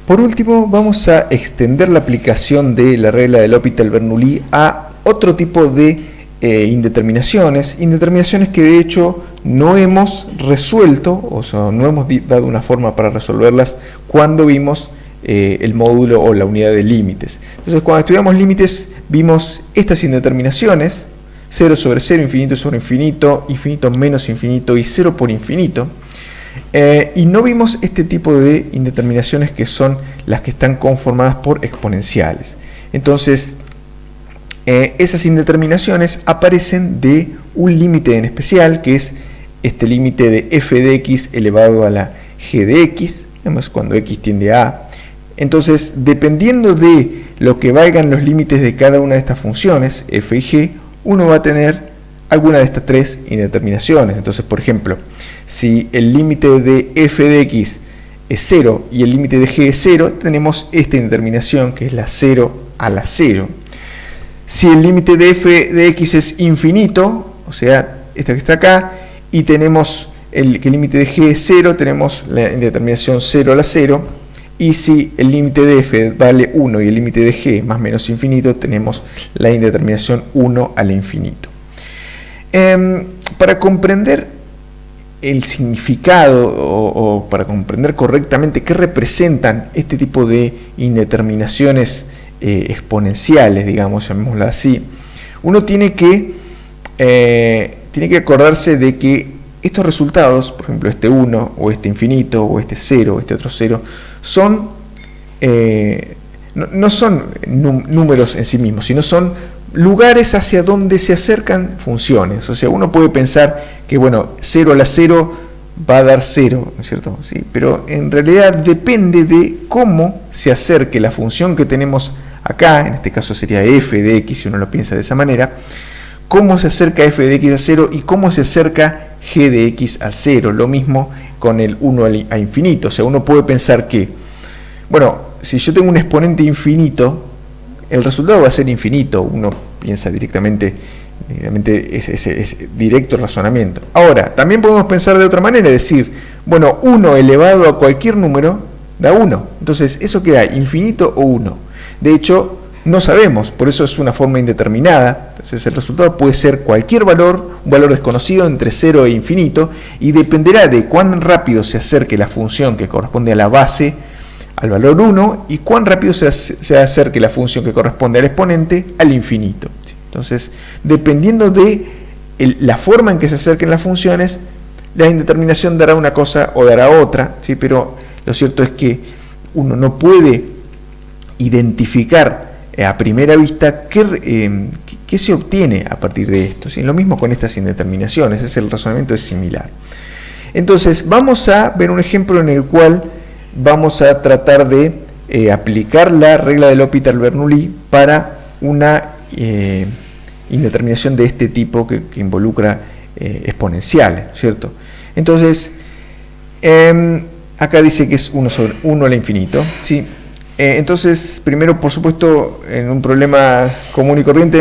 Por último, vamos a extender la aplicación de la regla de L'Hopital-Bernoulli a otro tipo de indeterminaciones que de hecho no hemos resuelto, o sea, no hemos dado una forma para resolverlas cuando vimos el módulo o la unidad de límites. Entonces, cuando estudiamos límites, vimos estas indeterminaciones: 0 sobre 0, infinito sobre infinito, infinito menos infinito y 0 por infinito. Y no vimos este tipo de indeterminaciones, que son las que están conformadas por exponenciales. Entonces, esas indeterminaciones aparecen de un límite en especial, que es este límite de f de x elevado a la g de x, además cuando x tiende a a. Entonces, dependiendo de lo que valgan los límites de cada una de estas funciones, f y g, uno va a tener alguna de estas tres indeterminaciones. Entonces, por ejemplo, si el límite de f de x es 0 y el límite de g es 0, tenemos esta indeterminación, que es la 0 a la 0. Si el límite de f de x es infinito, o sea, esta que está acá, y tenemos que el límite de g es 0, tenemos la indeterminación 0 a la 0. Y si el límite de f vale 1 y el límite de g más o menos infinito, tenemos la indeterminación 1 al infinito. Para comprender el significado o para comprender correctamente qué representan este tipo de indeterminaciones exponenciales, digamos, llamémoslo así, uno tiene que acordarse de que estos resultados, por ejemplo este 1 o este infinito o este 0 o este otro 0, son no son números en sí mismos, sino son lugares hacia donde se acercan funciones. O sea, uno puede pensar que, bueno, 0 a la 0 va a dar 0, ¿no es cierto? Sí, pero en realidad depende de cómo se acerque la función que tenemos acá, en este caso sería f de x, si uno lo piensa de esa manera, cómo se acerca f de x a 0 y cómo se acerca g de x a 0. Lo mismo con el 1 a infinito. O sea, uno puede pensar que, bueno, si yo tengo un exponente infinito, el resultado va a ser infinito. Uno piensa directamente es directo el razonamiento. Ahora, también podemos pensar de otra manera, decir, bueno, 1 elevado a cualquier número da 1. Entonces, ¿eso queda infinito o 1? De hecho, no sabemos, por eso es una forma indeterminada. Entonces, el resultado puede ser cualquier valor, un valor desconocido entre 0 e infinito, y dependerá de cuán rápido se acerque la función que corresponde a la base al valor 1 y cuán rápido se acerque la función que corresponde al exponente al infinito. Entonces, dependiendo de la forma en que se acerquen las funciones, la indeterminación dará una cosa o dará otra, ¿sí? Pero lo cierto es que uno no puede identificar a primera vista qué se obtiene a partir de esto, ¿sí? Lo mismo con estas indeterminaciones, el razonamiento es similar. Entonces, vamos a ver un ejemplo en el cual vamos a tratar de aplicar la regla de L'Hopital-Bernoulli para una indeterminación de este tipo que involucra exponenciales, ¿cierto? Entonces, acá dice que es 1 sobre 1 al infinito, ¿sí? Entonces, primero, por supuesto, en un problema común y corriente,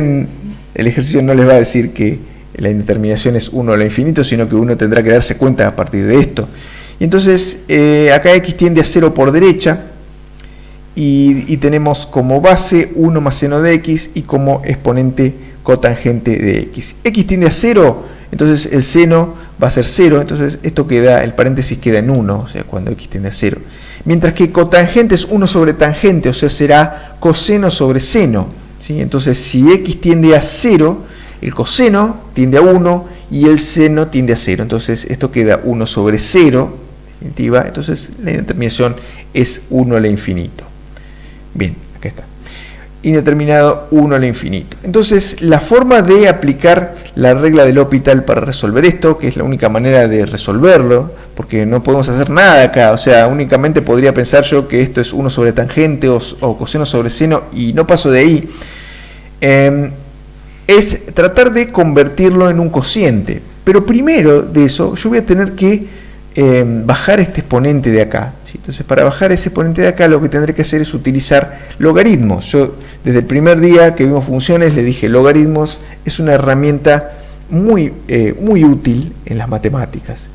el ejercicio no les va a decir que la indeterminación es 1 al infinito, sino que uno tendrá que darse cuenta a partir de esto. Y entonces, acá x tiende a 0 por derecha, y tenemos como base 1 más seno de x y como exponente cotangente de x. X tiende a 0, entonces el seno va a ser 0, entonces esto queda, el paréntesis queda en 1, o sea, cuando x tiende a 0. Mientras que cotangente es 1 sobre tangente, o sea, será coseno sobre seno, ¿sí? Entonces, si x tiende a 0, el coseno tiende a 1 y el seno tiende a 0. Entonces, esto queda 1 sobre 0, definitiva. Entonces, la indeterminación es 1 al infinito. Bien, acá está. Indeterminado 1 al infinito. Entonces, la forma de aplicar la regla de L'Hopital para resolver esto, que es la única manera de resolverlo, porque no podemos hacer nada acá, o sea, únicamente podría pensar yo que esto es 1 sobre tangente o coseno sobre seno y no paso de ahí, es tratar de convertirlo en un cociente. Pero primero de eso, yo voy a tener que bajar este exponente de acá, ¿sí? Entonces, para bajar ese exponente de acá, lo que tendré que hacer es utilizar logaritmos. Yo, desde el primer día que vimos funciones, le dije, logaritmos es una herramienta muy útil en las matemáticas.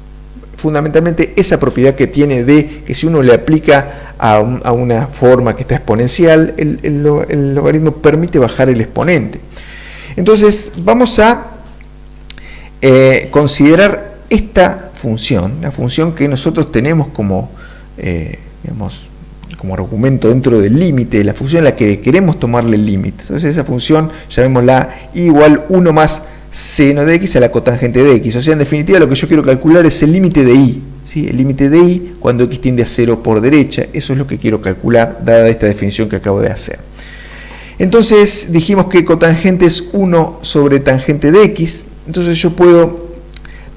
Fundamentalmente, esa propiedad que tiene de que si uno le aplica a una forma que está exponencial, el logaritmo permite bajar el exponente. Entonces vamos a considerar esta función, la función que nosotros tenemos como, digamos, como argumento dentro del límite, la función a la que queremos tomarle el límite. Entonces esa función llamémosla i igual 1 más seno de x a la cotangente de x. O sea, en definitiva lo que yo quiero calcular es el límite de y, ¿sí? El límite de y cuando x tiende a 0 por derecha. Eso es lo que quiero calcular, dada esta definición que acabo de hacer. Entonces dijimos que cotangente es 1 sobre tangente de x. Entonces yo puedo,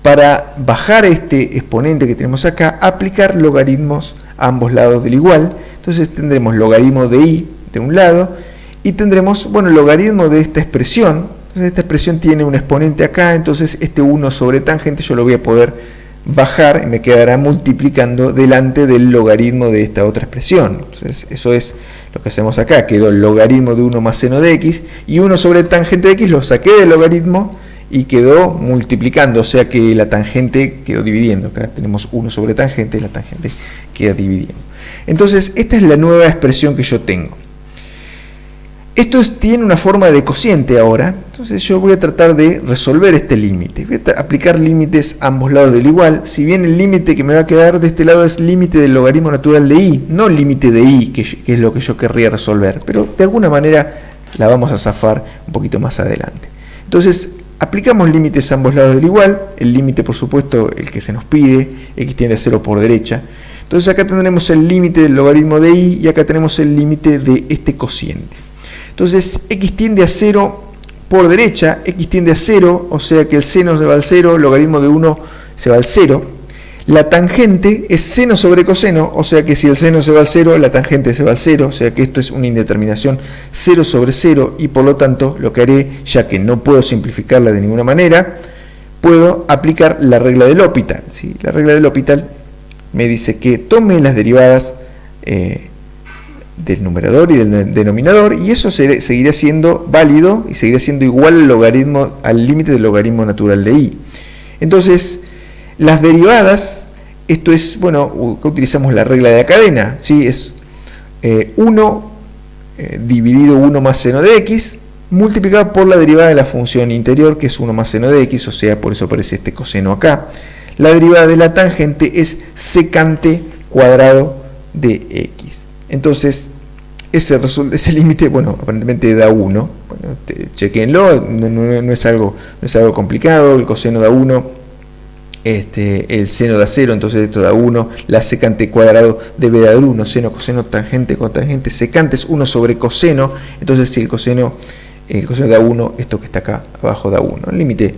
para bajar este exponente que tenemos acá, aplicar logaritmos a ambos lados del igual. Entonces tendremos logaritmo de y de un lado y tendremos, bueno, el logaritmo de esta expresión. Entonces esta expresión tiene un exponente acá, entonces este 1 sobre tangente yo lo voy a poder bajar y me quedará multiplicando delante del logaritmo de esta otra expresión. Entonces eso es lo que hacemos acá, quedó el logaritmo de 1 más seno de x y 1 sobre tangente de x lo saqué del logaritmo y quedó multiplicando, o sea que la tangente quedó dividiendo. Acá tenemos 1 sobre tangente y la tangente queda dividiendo. Entonces esta es la nueva expresión que yo tengo. Esto tiene una forma de cociente ahora, entonces yo voy a tratar de resolver este límite. Voy a aplicar límites a ambos lados del igual, si bien el límite que me va a quedar de este lado es límite del logaritmo natural de y, no límite de y, que es lo que yo querría resolver, pero de alguna manera la vamos a zafar un poquito más adelante. Entonces aplicamos límites a ambos lados del igual, el límite por supuesto el que se nos pide, x tiende a 0 por derecha. Entonces acá tendremos el límite del logaritmo de y y acá tenemos el límite de este cociente. Entonces x tiende a 0 por derecha, x tiende a 0, o sea que el seno se va al 0, el logaritmo de 1 se va al 0. La tangente es seno sobre coseno, o sea que si el seno se va al 0, la tangente se va al 0, o sea que esto es una indeterminación 0 sobre 0 y por lo tanto lo que haré, ya que no puedo simplificarla de ninguna manera, puedo aplicar la regla del L'Hopital, ¿sí? La regla del L'Hopital me dice que tome las derivadas del numerador y del denominador y eso seguirá siendo válido y seguirá siendo igual al límite del logaritmo natural de y. Entonces las derivadas, esto es, bueno, utilizamos la regla de la cadena, ¿sí? Es 1 dividido 1 más seno de x multiplicado por la derivada de la función interior, que es 1 más seno de x, o sea, por eso aparece este coseno acá. La derivada de la tangente es secante cuadrado de x. Entonces, ese límite, bueno, aparentemente da 1. Bueno, chequenlo, no es algo complicado. El coseno da 1, el seno da 0, entonces esto da 1. La secante cuadrado debe dar 1. Seno, coseno, tangente, cotangente, secante es 1 sobre coseno. Entonces, si el coseno da 1, esto que está acá abajo da 1. El límite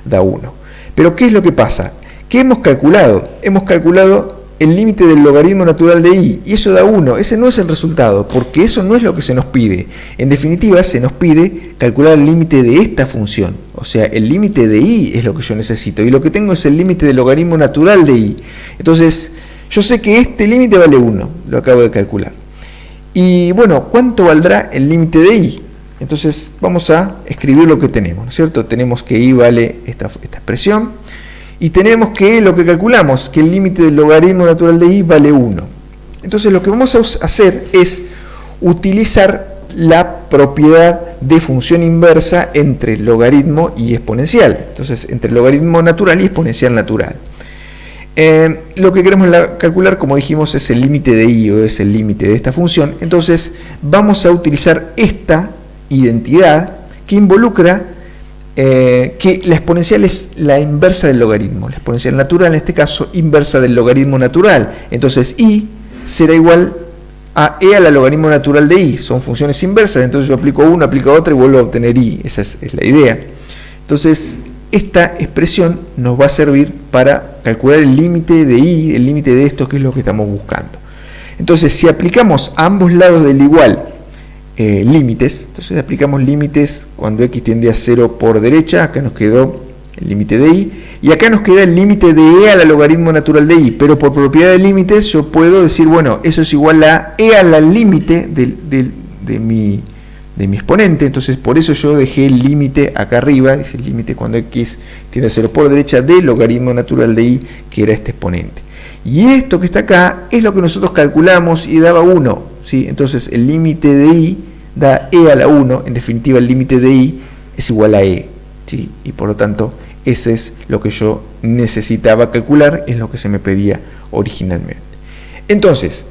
da 1. Pero, ¿qué es lo que pasa? ¿Qué hemos calculado? Hemos calculado el límite del logaritmo natural de y eso da 1. Ese no es el resultado, porque eso no es lo que se nos pide. En definitiva, se nos pide calcular el límite de esta función. O sea, el límite de y es lo que yo necesito, y lo que tengo es el límite del logaritmo natural de y. Entonces, yo sé que este límite vale 1, lo acabo de calcular. Y bueno, ¿cuánto valdrá el límite de y? Entonces, vamos a escribir lo que tenemos, ¿no es cierto? Tenemos que y vale esta expresión. Y tenemos que lo que calculamos, que el límite del logaritmo natural de y vale 1. Entonces lo que vamos a hacer es utilizar la propiedad de función inversa entre logaritmo y exponencial. Entonces entre logaritmo natural y exponencial natural. Lo que queremos calcular, como dijimos, es el límite de y, o es el límite de esta función. Entonces vamos a utilizar esta identidad que involucra que la exponencial es la inversa del logaritmo, la exponencial natural en este caso inversa del logaritmo natural. Entonces y será igual a e a la logaritmo natural de y, son funciones inversas, entonces yo aplico una, aplico otra y vuelvo a obtener y, esa es la idea. Entonces esta expresión nos va a servir para calcular el límite de y, el límite de esto, que es lo que estamos buscando. Entonces si aplicamos a ambos lados del igual límites, entonces aplicamos límites cuando x tiende a 0 por derecha, acá nos quedó el límite de y, y acá nos queda el límite de e a la logaritmo natural de y, pero por propiedad de límites yo puedo decir, bueno, eso es igual a e a la límite de mi exponente, entonces por eso yo dejé el límite acá arriba, dice el límite cuando x tiende a 0 por derecha de logaritmo natural de y, que era este exponente. Y esto que está acá es lo que nosotros calculamos y daba 1, ¿sí? Entonces el límite de i da e a la 1, en definitiva el límite de i es igual a e, ¿sí? Y por lo tanto ese es lo que yo necesitaba calcular, es lo que se me pedía originalmente. Entonces,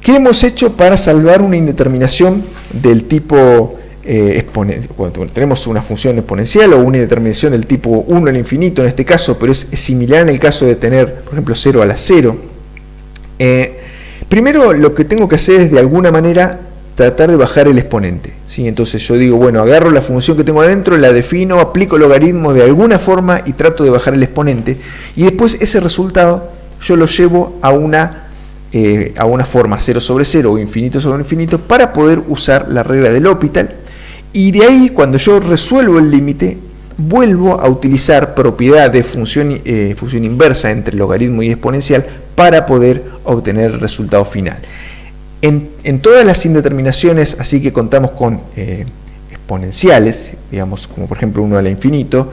¿qué hemos hecho para salvar una indeterminación del tipo exponencial? Cuando tenemos una función exponencial o una indeterminación del tipo 1 al infinito en este caso, pero es similar en el caso de tener, por ejemplo, 0 a la 0. Primero lo que tengo que hacer es de alguna manera tratar de bajar el exponente, ¿sí? Entonces yo digo, bueno, agarro la función que tengo adentro, la defino, aplico logaritmo de alguna forma y trato de bajar el exponente, y después ese resultado yo lo llevo a una forma 0 sobre 0 o infinito sobre infinito para poder usar la regla del L'Hopital, y de ahí cuando yo resuelvo el límite vuelvo a utilizar propiedad de función inversa entre logaritmo y exponencial para poder obtener el resultado final. En todas las indeterminaciones, así que contamos con exponenciales, digamos, como por ejemplo 1 al infinito,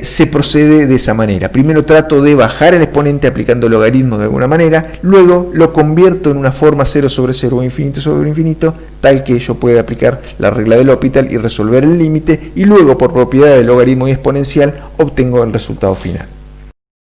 se procede de esa manera. Primero trato de bajar el exponente aplicando logaritmos de alguna manera, luego lo convierto en una forma 0 sobre 0 o infinito sobre infinito, tal que yo pueda aplicar la regla del L'Hopital y resolver el límite, y luego por propiedad de logaritmo y exponencial obtengo el resultado final.